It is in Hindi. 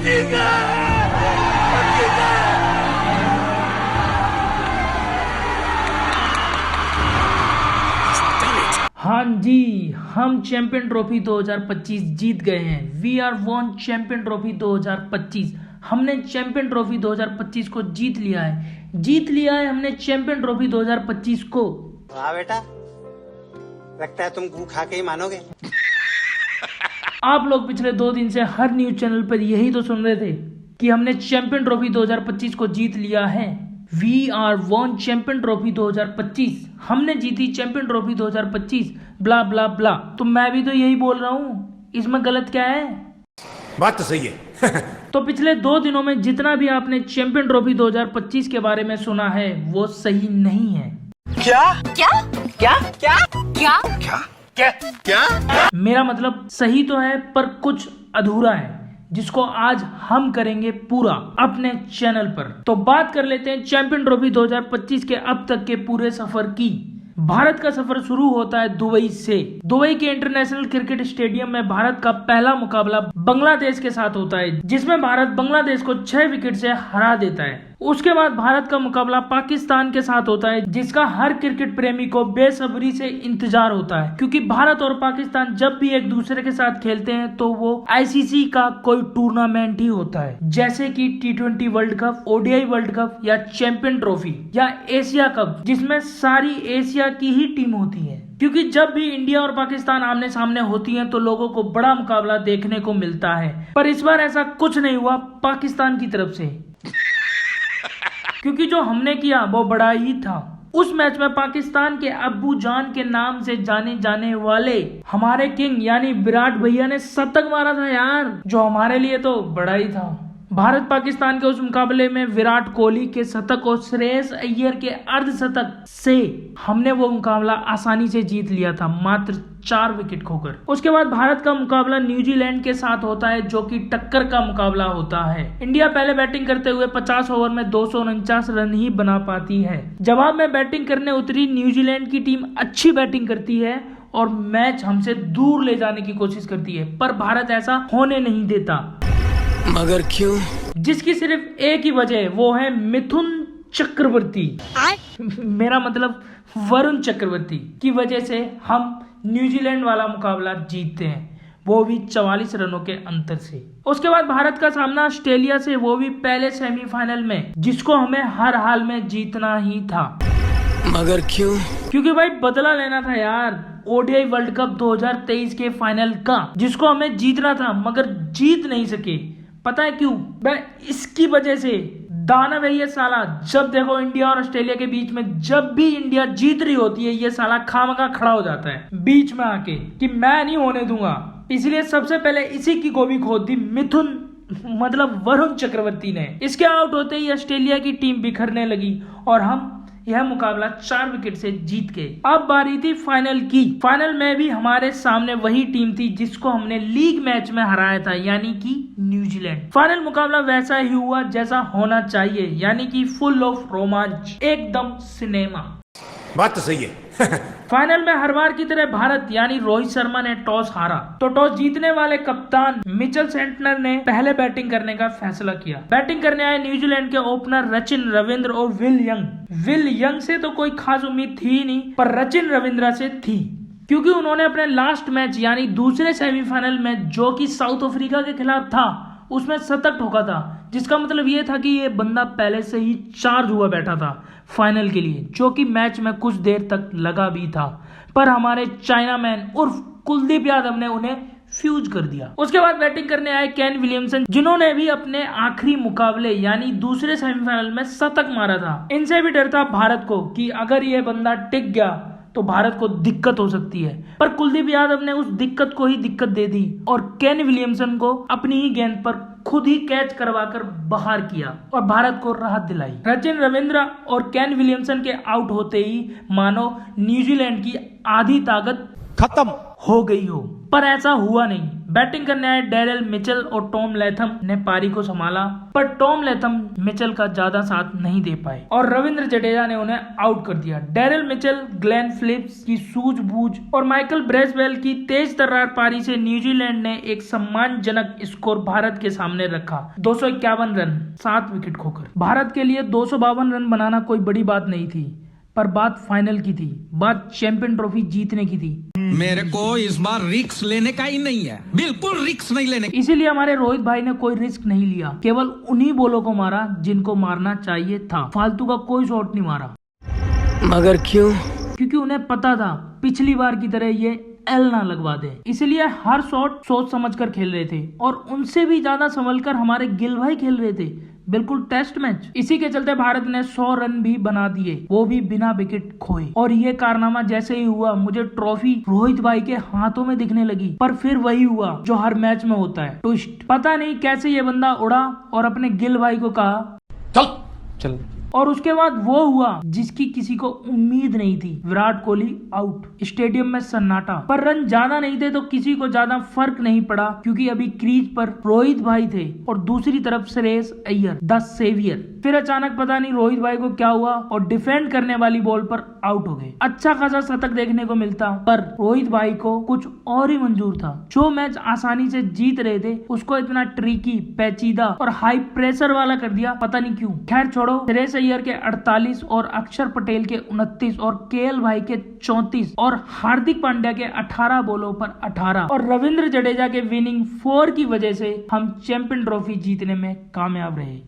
हाँ जी, हम चैंपियन ट्रॉफी 2025 जीत गए हैं। We are won champion trophy 2025। हमने चैंपियन ट्रॉफी 2025 को जीत लिया है हमने चैंपियन ट्रॉफी 2025 को। वाह बेटा, लगता है तुम गू खा के ही मानोगे। आप लोग पिछले 2 दिन से हर न्यूज चैनल पर यही तो सुन रहे थे कि हमने चैंपियन ट्रॉफी 2025 को जीत लिया है। We are won champion trophy 2025। हमने जीती चैंपियन ट्रॉफी 2025, ब्ला ब्ला ब्ला। तो मैं भी तो यही बोल रहा हूँ, इसमें गलत क्या है? बात तो सही है। तो पिछले 2 दिनों में जितना भी आपने चैंपियन ट्रॉफी 2025 के बारे में सुना है वो सही नहीं है। क्या क्या क्या क्या क्या क्या क्या? मेरा मतलब सही तो है पर कुछ अधूरा है, जिसको आज हम करेंगे पूरा अपने चैनल पर। तो बात कर लेते हैं चैंपियन ट्रॉफी 2025 के अब तक के पूरे सफर की। भारत का सफर शुरू होता है दुबई से। दुबई के इंटरनेशनल क्रिकेट स्टेडियम में भारत का पहला मुकाबला बांग्लादेश के साथ होता है, जिसमें भारत बांग्लादेश को 6 विकेट से हरा देता है। उसके बाद भारत का मुकाबला पाकिस्तान के साथ होता है, जिसका हर क्रिकेट प्रेमी को बेसब्री से इंतजार होता है, क्योंकि भारत और पाकिस्तान जब भी एक दूसरे के साथ खेलते हैं तो वो आईसीसी का कोई टूर्नामेंट ही होता है, जैसे कि T20 world cup, ODI world cup या चैंपियन ट्रॉफी या एशिया कप, जिसमें सारी एशिया की ही टीम होती है। क्योंकि जब भी इंडिया और पाकिस्तान आमने सामने होती हैं तो लोगों को बड़ा मुकाबला देखने को मिलता है, पर इस बार ऐसा कुछ नहीं हुआ पाकिस्तान की तरफ से, क्योंकि जो हमने किया वो बड़ा ही था। उस मैच में पाकिस्तान के अब्बू जान के नाम से जाने जाने वाले हमारे किंग यानी विराट भैया ने शतक मारा था यार, जो हमारे लिए तो बड़ा ही था। भारत पाकिस्तान के उस मुकाबले में विराट कोहली के शतक और श्रेयस अय्यर के अर्धशतक से हमने वो मुकाबला आसानी से जीत लिया था, मात्र 4 विकेट खोकर। उसके बाद भारत का मुकाबला न्यूजीलैंड के साथ होता है, जो कि टक्कर का मुकाबला होता है। इंडिया पहले बैटिंग करते हुए 50 ओवर में 249 रन ही बना पाती है। जवाब में बैटिंग करने उतरी न्यूजीलैंड की टीम अच्छी बैटिंग करती है और मैच हमसे दूर ले जाने की कोशिश करती है, पर भारत ऐसा होने नहीं देता। मगर क्यों? जिसकी सिर्फ एक ही वजह है, वो है मिथुन चक्रवर्ती, मेरा मतलब वरुण चक्रवर्ती की वजह से हम न्यूजीलैंड वाला मुकाबला जीतते हैं, वो भी 44 रनों के अंतर से। उसके बाद भारत का सामना ऑस्ट्रेलिया से, वो भी पहले सेमीफाइनल में, जिसको हमें हर हाल में जीतना ही था। मगर क्यों? क्योंकि भाई बदला लेना था यार ODI वर्ल्ड कप 2023 के फाइनल का, जिसको हमें जीतना था मगर जीत नहीं सके। पता है क्यों? इसकी वजह से दानव है ये साला। जब देखो इंडिया और ऑस्ट्रेलिया के बीच में जब भी इंडिया जीत रही होती है, ये साला खामखा खड़ा हो जाता है बीच में आके कि मैं नहीं होने दूंगा। इसलिए सबसे पहले इसी की गोभी खोद दी मिथुन मतलब वरुण चक्रवर्ती ने। इसके आउट होते ही ऑस्ट्रेलिया की टीम बिखरने लगी और हम यह मुकाबला 4 विकेट से जीत गए। अब बारी थी फाइनल की। फाइनल में भी हमारे सामने वही टीम थी जिसको हमने लीग मैच में हराया था, यानी कि न्यूजीलैंड। फाइनल मुकाबला वैसा ही हुआ जैसा होना चाहिए, यानी कि फुल ऑफ रोमांच, एकदम सिनेमा। बात तो सही है। फाइनल में हर बार की तरह भारत यानी रोहित शर्मा ने टॉस हारा, तो टॉस जीतने वाले कप्तान मिचेल सेंटनर ने पहले बैटिंग करने का फैसला किया। बैटिंग करने आए न्यूजीलैंड के ओपनर रचिन रविंद्र और विल यंग से तो कोई खास उम्मीद थी ही नहीं, पर रचिन रविंद्र से थी, क्योंकि उन्होंने अपने लास्ट मैच यानी दूसरे सेमीफाइनल में, जो कि साउथ अफ्रीका के खिलाफ था, उसमें शतक ठोका था, जिसका मतलब ये था कि ये बंदा पहले से ही चार्ज हुआ बैठा था फाइनल के लिए, जो कि मैच में कुछ देर तक लगा भी था, पर हमारे चाइना मैन उर्फ कुलदीप यादव ने उन्हें फ्यूज कर दिया। उसके बाद बैटिंग करने आए केन विलियमसन, जिन्होंने भी अपने आखिरी मुकाबले यानी दूसरे सेमीफाइनल में शतक मारा था। इनसे भी डर था भारत को कि अगर ये बंदा टिक गया तो भारत को दिक्कत हो सकती है, पर कुलदीप यादव ने उस दिक्कत को ही दिक्कत दे दी और केन विलियमसन को अपनी ही गेंद पर खुद ही कैच करवाकर बाहर किया और भारत को राहत दिलाई। रचिन रविंद्र और केन विलियमसन के आउट होते ही मानो न्यूजीलैंड की आधी ताकत खत्म हो गई हो, पर ऐसा हुआ नहीं। बैटिंग करने आए डेरिल मिचेल और टॉम लैथम ने पारी को संभाला, पर टॉम लैथम मिचेल का ज्यादा साथ नहीं दे पाए और रविंद्र जडेजा ने उन्हें आउट कर दिया। डेरिल मिचेल, ग्लेन फिलिप्स की सूझबूझ और माइकल ब्रेसवेल की तेज तर्रार पारी से न्यूजीलैंड ने एक सम्मानजनक स्कोर भारत के सामने रखा, 251 रन 7 विकेट खोकर। भारत के लिए 252 रन बनाना कोई बड़ी बात नहीं थी, पर बात फाइनल की थी, बात चैंपियन ट्रॉफी जीतने की थी। मेरे को इस बार रिस्क लेने का ही नहीं है, बिल्कुल रिस्क नहीं लेने। इसीलिए हमारे रोहित भाई ने कोई रिस्क नहीं लिया, केवल उन्हीं बॉलों को मारा जिनको मारना चाहिए था, फालतू का कोई शॉट नहीं मारा। मगर क्यों? क्योंकि उन्हें पता था पिछली बार की तरह ये एल ना लगवा दे, इसलिए हर शॉट सोच समझ कर खेल रहे थे और उनसे भी ज्यादा संभल कर हमारे गिल भाई खेल रहे थे, बिल्कुल टेस्ट मैच। इसी के चलते भारत ने 100 रन भी बना दिए, वो भी बिना विकेट खोए। और ये कारनामा जैसे ही हुआ, मुझे ट्रॉफी रोहित भाई के हाथों में दिखने लगी, पर फिर वही हुआ जो हर मैच में होता है, ट्विस्ट। पता नहीं कैसे ये बंदा उड़ा और अपने गिल भाई को कहा चल और उसके बाद वो हुआ जिसकी किसी को उम्मीद नहीं थी, विराट कोहली आउट। स्टेडियम में सन्नाटा, पर रन ज्यादा नहीं थे तो किसी को ज्यादा फर्क नहीं पड़ा, क्योंकि अभी क्रीज पर रोहित भाई थे और दूसरी तरफ श्रेयस अय्यर द सेवियर। फिर अचानक पता नहीं रोहित भाई को क्या हुआ और डिफेंड करने वाली बॉल पर आउट हो गए। अच्छा खासा शतक देखने को मिलता, पर रोहित भाई को कुछ और ही मंजूर था। जो मैच आसानी से जीत रहे थे उसको इतना ट्रिकी, पेचीदा और हाई प्रेशर वाला कर दिया, पता नहीं क्यों। खैर छोड़ो, श्रेयस अय्यर के 48 और अक्षर पटेल के 29 और केएल भाई के 34 और हार्दिक पांड्या के 18 बॉलों पर 18 और रविंद्र जडेजा के विनिंग 4 की वजह से हम चैंपियन ट्रॉफी जीतने में कामयाब रहे।